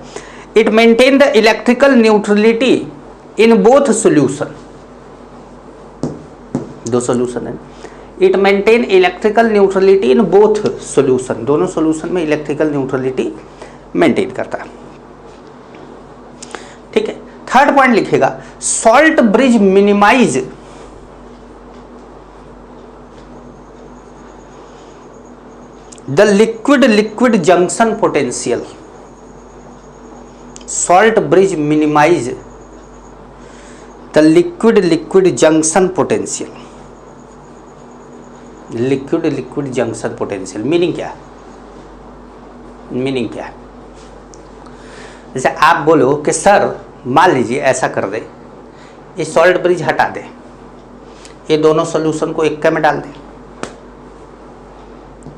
it maintain the electrical neutrality in both solution. 2 solution है, it maintain electrical neutrality in both solution, दोनों सोल्यूशन में इलेक्ट्रिकल न्यूट्रलिटी मेंटेन करता है, ठीक है। Third point लिखेगा, salt bridge minimize the liquid junction potential. Salt bridge minimize the liquid junction potential. Liquid junction potential meaning क्या है? Meaning क्या है? जैसे आप बोलो कि सर मान लीजिए ऐसा कर दे, ये सॉल्ट ब्रिज हटा दे, ये दोनों सॉल्यूशन को एक में डाल दे,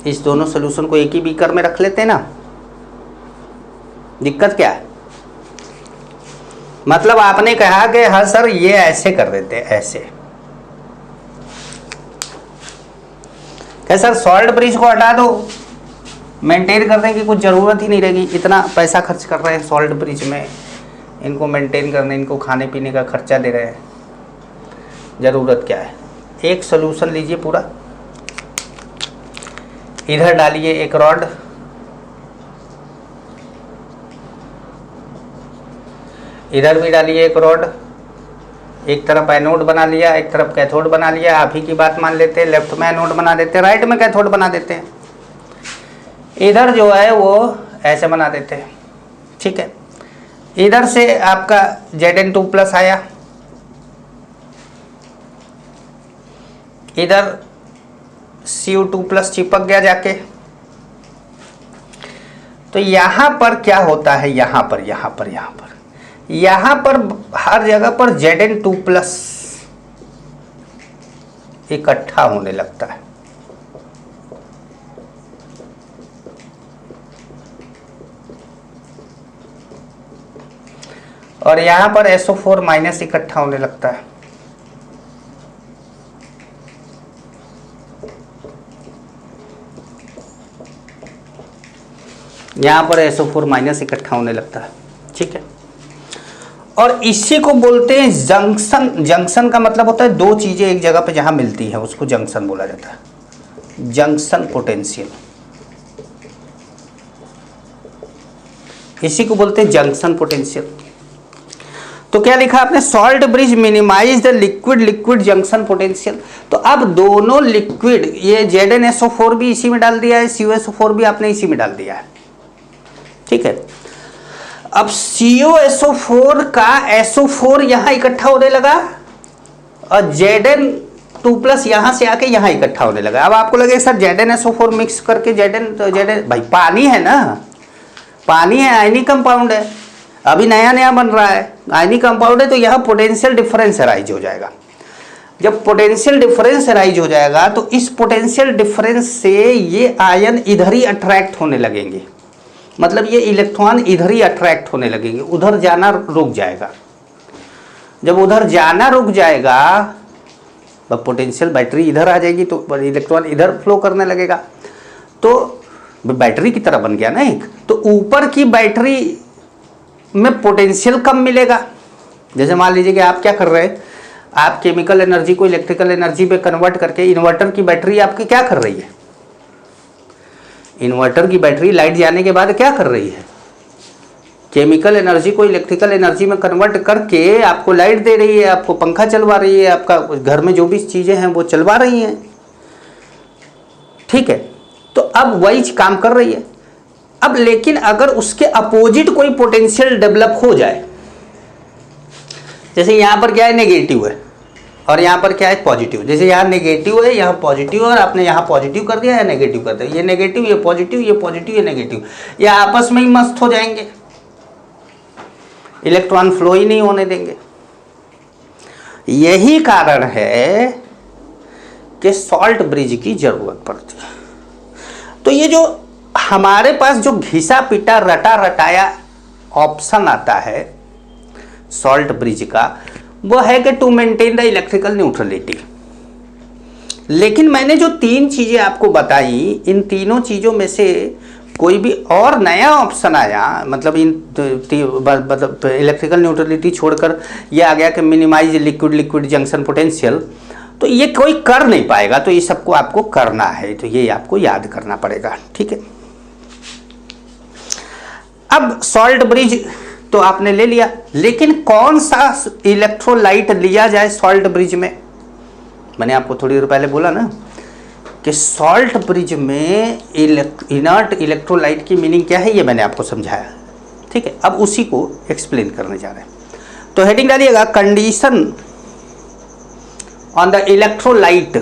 इस दोनों सोल्यूशन को एक ही बीकर में रख लेते हैं ना, दिक्कत क्या है? मतलब आपने कहा कि हाँ सर ये ऐसे कर देते हैं, ऐसे क्या सर सॉल्ट ब्रिज को हटा दो, मेंटेन करने की कुछ ज़रूरत ही नहीं रहेगी, इतना पैसा खर्च कर रहे हैं सॉल्ट ब्रिज में, इनको मेंटेन करने, इनको खाने पीने का खर्चा दे रहे हैं, ज़रूरत क्या है? एक सोल्यूशन लीजिए पूरा, इधर डालिए एक रॉड, इधर भी डालिए एक रॉड, एक तरफ एनोड बना लिया, एक तरफ कैथोड बना लिया। आप ही की बात मान लेते हैं, लेफ्ट में एनोड बना देते हैं, राइट में कैथोड बना देते हैं। इधर जो है वो ऐसे बना देते हैं, ठीक है। इधर से आपका Zn2+ आया, इधर Cu2+ चिपक गया जाके। तो यहां पर क्या होता है, यहां पर हर जगह पर Zn2+ इकट्ठा होने लगता है। और यहां पर SO4- इकट्ठा होने लगता है। यहां पर SO4- इकट्ठा होने लगता है, ठीक है। और इसी को बोलते हैं जंक्शन। जंक्शन का मतलब होता है दो चीजें एक जगह पे जहां मिलती हैं उसको जंक्शन बोला जाता है, जंक्शन पोटेंशियल, इसी को बोलते हैं जंक्शन पोटेंशियल। तो क्या लिखा आपने, salt bridge minimize the liquid junction potential. तो अब दोनों लिक्विड, ये ZnSO4 भी इसी में डाल दिया है, CuSO4 भी आपने इसी में डाल दिया है, ठीक है। अब CuSO4 का SO4 यहां इकट्ठा होने लगा और Zn2+ यहां से आके यहां इकट्ठा होने लगा। अब आपको लगे सर ZnSO4 मिक्स करके Zn भाई पानी है ना, पानी है, आयनिक कंपाउंड है, अभी नया नया बन रहा है, आयनिक कंपाउंड है, तो यहां पोटेंशियल डिफरेंस अराइज हो जाएगा। जब पोटेंशियल डिफरेंस अराइज हो जाएगा तो इस पोटेंशियल डिफरेंस से ये आयन इधर ही अट्रैक्ट होने लगेंगे, मतलब ये इलेक्ट्रॉन इधर ही अट्रैक्ट होने लगेंगे, उधर जाना रुक जाएगा। जब उधर जाना रुक जाएगा तब पोटेंशियल बैटरी इधर आ जाएगी, तो इलेक्ट्रॉन इधर फ्लो करने लगेगा, तो बैटरी की तरह बन गया ना एक। तो ऊपर की बैटरी में पोटेंशियल कम मिलेगा। जैसे मान लीजिए कि आप क्या कर रहे हैं, आप केमिकल एनर्जी को इलेक्ट्रिकल एनर्जी में कन्वर्ट करके, इन्वर्टर की बैटरी आपकी क्या कर रही है, इन्वर्टर की बैटरी लाइट जाने के बाद क्या कर रही है, केमिकल एनर्जी को इलेक्ट्रिकल एनर्जी में कन्वर्ट करके आपको लाइट दे रही है, आपको पंखा चलवा रही है, आपका घर में जो भी चीजें हैं वो चलवा रही हैं, ठीक है। तो अब वही काम कर रही है। अब लेकिन अगर उसके अपोजिट कोई पोटेंशियल डेवलप हो जाए, जैसे यहां पर क्या है, नेगेटिव है और यहाँ पर क्या है, पॉजिटिव। जैसे यहाँ नेगेटिव है, यहाँ पॉजिटिव है, और आपने यहाँ पॉजिटिव कर दिया या नेगेटिव कर दिया, ये नेगेटिव, ये पॉजिटिव, ये पॉजिटिव, ये नेगेटिव, ये आपस में ही मस्त हो जाएंगे, इलेक्ट्रॉन फ्लो ही नहीं होने देंगे। यही कारण है कि सॉल्ट ब्रिज की जरूरत पड़ती है। तो ये जो हमारे पास जो घिसा पिटा रटा रटाया ऑप्शन आता है सॉल्ट ब्रिज का, वो है कि to maintain the electrical neutrality. लेकिन मैंने जो तीन चीजें आपको बताई, इन तीनों चीजों में से कोई भी और नया ऑप्शन आया, मतलब इलेक्ट्रिकल न्यूट्रलिटी छोड़कर ये आ गया कि मिनिमाइज लिक्विड जंक्शन पोटेंशियल, तो ये कोई कर नहीं पाएगा। तो ये सबको आपको करना है, तो ये आपको याद करना पड़ेगा, ठीक है। अब सॉल्ट ब्रिज तो आपने ले लिया, लेकिन कौन सा इलेक्ट्रोलाइट लिया जाए सॉल्ट ब्रिज में? मैंने आपको थोड़ी देर पहले बोला ना कि सॉल्ट ब्रिज में इनर्ट इलेक्ट्रोलाइट की मीनिंग क्या है, ये मैंने आपको समझाया, ठीक है। अब उसी को एक्सप्लेन करने जा रहे हैं। तो हेडिंग डालिएगा, कंडीशन ऑन द इलेक्ट्रोलाइट,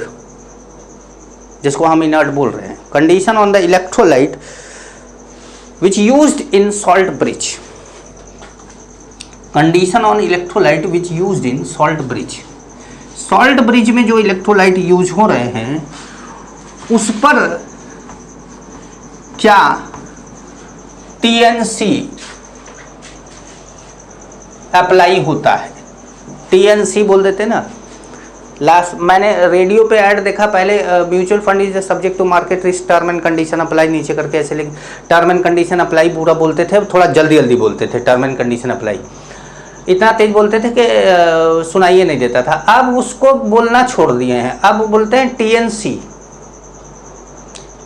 जिसको हम इनर्ट बोल रहे हैं, condition on the electrolyte which used in salt bridge. Condition on electrolyte which used in salt bridge. Salt bridge में जो इलेक्ट्रोलाइट यूज हो रहे हैं उस पर क्या टीएनसी अप्लाई होता है? टीएनसी बोल देते ना। लास्ट मैंने रेडियो पे ऐड देखा पहले, mutual fund is the subject to market risk term and condition apply, नीचे करके ऐसे लिख, टर्म एंड कंडीशन अप्लाई पूरा बोलते थे, थोड़ा जल्दी जल्दी बोलते थे, टर्म एंड कंडीशन अप्लाई इतना तेज बोलते थे कि सुनाइए नहीं देता था। अब उसको बोलना छोड़ दिए हैं, अब बोलते हैं टीएनसी,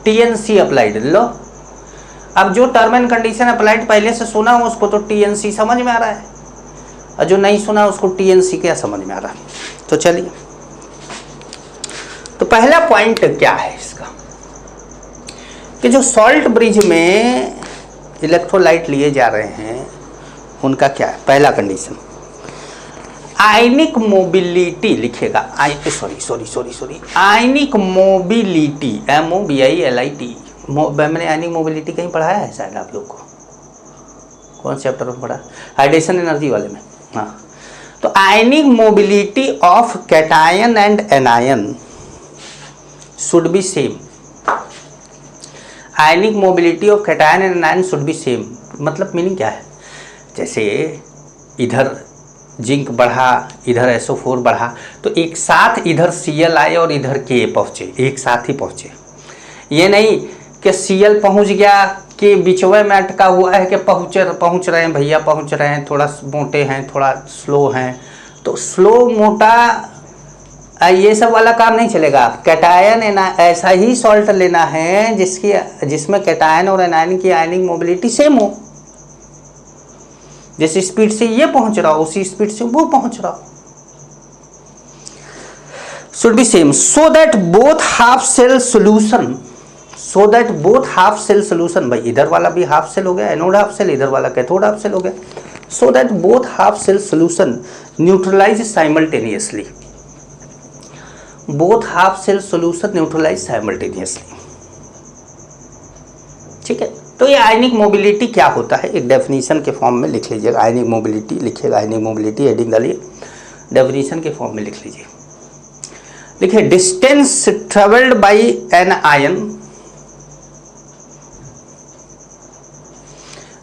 टीएनसी अप्लाइड। लो अब जो टर्म एंड कंडीशन अप्लाइड पहले से सुना हो उसको तो टीएनसी समझ में आ रहा है, और जो नहीं सुना उसको टीएनसी क्या समझ में आ रहा है। तो चलिए, तो पहला पॉइंट क्या है इसका कि जो सॉल्ट ब्रिज में इलेक्ट्रोलाइट लिए जा रहे हैं उनका क्या है? पहला कंडीशन, आयनिक मोबिलिटी लिखेगा, आयनिक मोबिलिटी, MOBILIT। मैंने आयनिक मोबिलिटी कहीं पढ़ाया है शायद आप लोग को, कौन चैप्टर में पढ़ा? हाइड्रेशन एनर्जी वाले में। हाँ, तो ionic mobility of cation and anion should be same. Ionic mobility of cation and anion should be same, मतलब मीनिंग क्या है? जैसे इधर जिंक बढ़ा, इधर SO4 बढ़ा, तो एक साथ इधर Cl आए और इधर Ka पहुँचे, एक साथ ही पहुँचे। ये नहीं कि Cl पहुँच गया कि बिचवे में अटका हुआ है कि पहुँच रहे हैं भैया, पहुँच रहे हैं, थोड़ा मोटे हैं, थोड़ा स्लो हैं, तो स्लो मोटा ये सब वाला काम नहीं चलेगा। कैटायन ऐसा ही सॉल्ट लेना है जिसमें कैटायन और एनायन की आयनिक मोबिलिटी सेम हो, जिस स्पीड से ये पहुंच रहा हो उसी स्पीड से वो पहुंच रहा हो, should be same, so that both half cell solution, so that both half cell solution, भाई इधर वाला भी हाफ सेल हो गया एनोड हाफ सेल, इधर वाला कैथोड हाफ सेल हो गया, so that both half cell solution neutralize simultaneously, both half cell solution neutralize simultaneously. ठीक है, तो ये आयनिक मोबिलिटी क्या होता है एक डेफिनेशन के फॉर्म में लिख लीजिएगा। आयनिक मोबिलिटी लिखिएगा, आयनिक मोबिलिटी हेडिंग डालिए, डेफिनेशन के फॉर्म में लिख लीजिए। लिखिए distance travelled by an ion,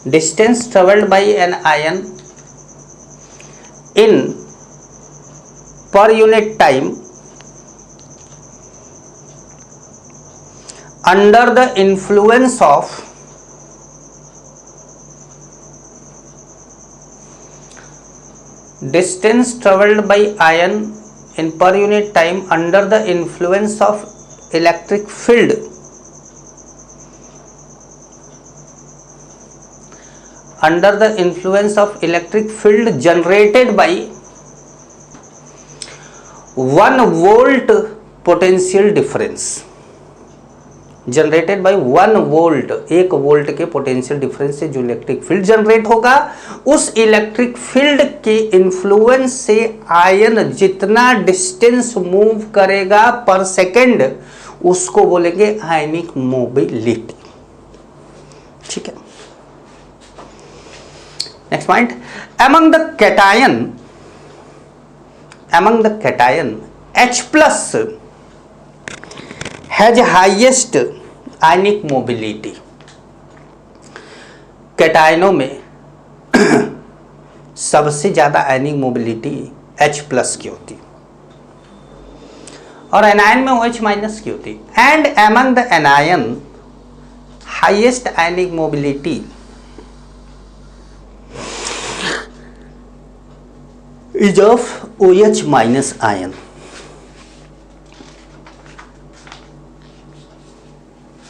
distance travelled by an ion in per unit time under the influence of distance traveled by ion in per unit time under the influence of electric field generated by 1 volt potential difference, generated by 1 volt, 1 volt के potential difference से जो electric field generate होगा, उस electric field के influence से ion जितना distance move करेगा per second उसको बोलेंगे आयनिक मोबिलिटी। ठीक है, next point, among the cation H plus has highest ionic mobility. कैटायनों में सबसे ज्यादा आयनिक मोबिलिटी H प्लस की होती और एनायन में OH माइनस की होती। And among the anion highest ionic mobility is of OH minus ion.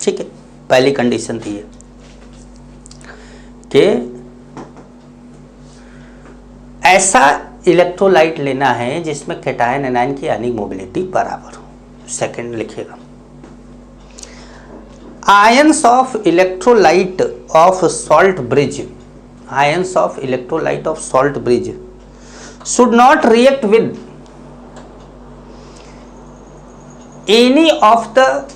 ठीक है, पहली कंडीशन थी कि ऐसा इलेक्ट्रोलाइट लेना है जिसमें कैटायन एनायन की आयनिक मोबिलिटी बराबर हो। सेकंड लिखिएगा, ions of electrolyte of salt bridge, ions of electrolyte of salt bridge should not react with any of the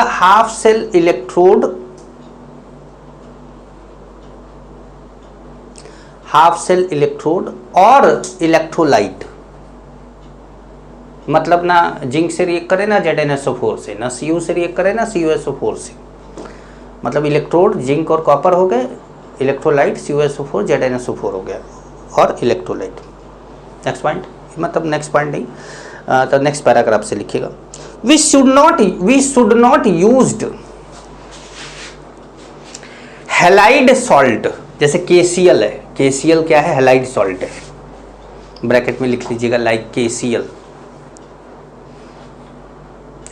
half cell electrode or electrolyte मतलब ना जिंक से रिएक्ट करे ना ZnSO4 से, ना Cu से रिएक्ट करे ना CuSO4 से। मतलब इलेक्ट्रोड जिंक और कॉपर हो गए, इलेक्ट्रोलाइट CuSO4 ZnSO4 हो गया और इलेक्ट्रोलाइट। नेक्स्ट पॉइंट, मतलब नेक्स्ट पॉइंट नहीं, तो नेक्स्ट पैराग्राफ से लिखिएगा। We should not used halide salt, जैसे KCl है, KCl क्या है, हैलाइड सॉल्ट है, ब्रैकेट में लिख लीजिएगा लाइक KCl,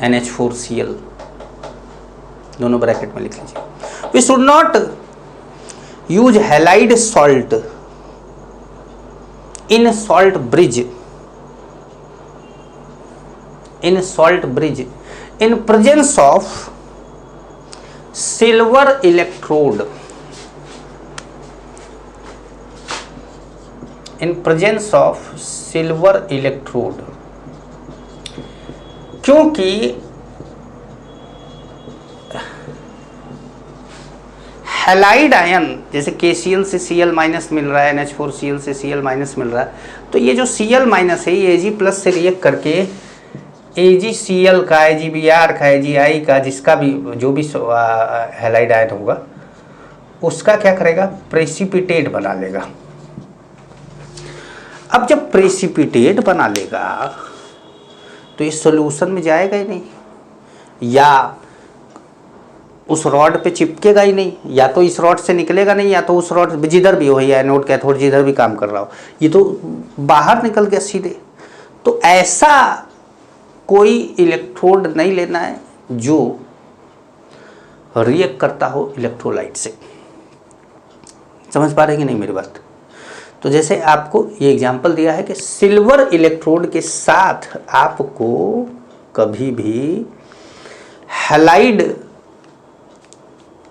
NH4Cl, दोनों ब्रैकेट में लिख लीजिए। We should not use halide salt in salt bridge, in salt bridge in presence of silver electrode, in presence of silver electrode, क्योंकि हैलाइड आयन जैसे KCl से Cl माइनस मिल रहा है, NH4Cl से Cl माइनस मिल रहा है, तो ये जो Cl माइनस है ये Ag प्लस से रिएक्ट करके AgCl का, AgBr का, Agi का, जिसका भी जो भी हैलाइड आयन होगा उसका क्या करेगा, प्रेसिपिटेट बना लेगा। अब जब प्रेसिपिटेट बना लेगा तो ये सॉल्यूशन में जाएगा ही नहीं, या उस रॉड पे चिपकेगा ही नहीं, या तो इस रॉड से निकलेगा नहीं, या तो उस रॉड जिधर भी हो, या एनोड कैथोड जिधर भी काम कर रहा हो, ये तो बाहर निकल गया सीधे। तो ऐसा कोई इलेक्ट्रोड नहीं लेना है जो रिएक्ट करता हो इलेक्ट्रोलाइट से। समझ पा रहे हैं कि नहीं मेरी बात? तो जैसे आपको ये एग्जांपल दिया है कि सिल्वर इलेक्ट्रोड के साथ आपको कभी भी हैलाइड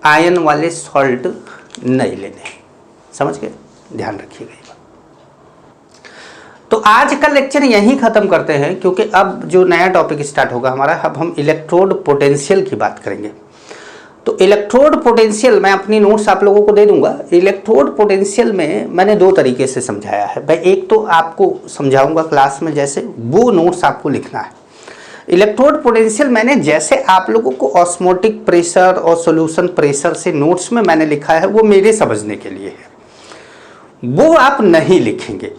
आयन वाले सॉल्ट नहीं लेने। समझ गए? ध्यान रखिएगा ये बात। तो आज का लेक्चर यहीं ख़त्म करते हैं, क्योंकि अब जो नया टॉपिक स्टार्ट होगा हमारा, अब हम इलेक्ट्रोड पोटेंशियल की बात करेंगे। तो इलेक्ट्रोड पोटेंशियल मैं अपनी नोट्स आप लोगों को दे दूंगा। इलेक्ट्रोड पोटेंशियल में मैंने दो तरीके से समझाया है भाई। एक तो आपको समझाऊंगा क्लास में, जैसे वो नोट्स आपको लिखना है। इलेक्ट्रोड पोटेंशियल मैंने जैसे आप लोगों को ऑस्मोटिक प्रेशर और सॉल्यूशन प्रेशर से नोट्स में मैंने लिखा है, वो मेरे समझने के लिए है, वो आप नहीं लिखेंगे,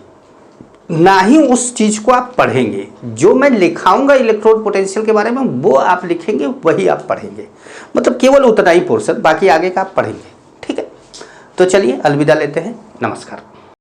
ना ही उस चीज को आप पढ़ेंगे। जो मैं लिखाऊंगा इलेक्ट्रोड पोटेंशियल के बारे में वो आप लिखेंगे, वही आप पढ़ेंगे। मतलब केवल उतना ही पोर्शन, बाकी आगे का आप पढ़ेंगे। ठीक है, तो चलिए अलविदा लेते हैं। नमस्कार।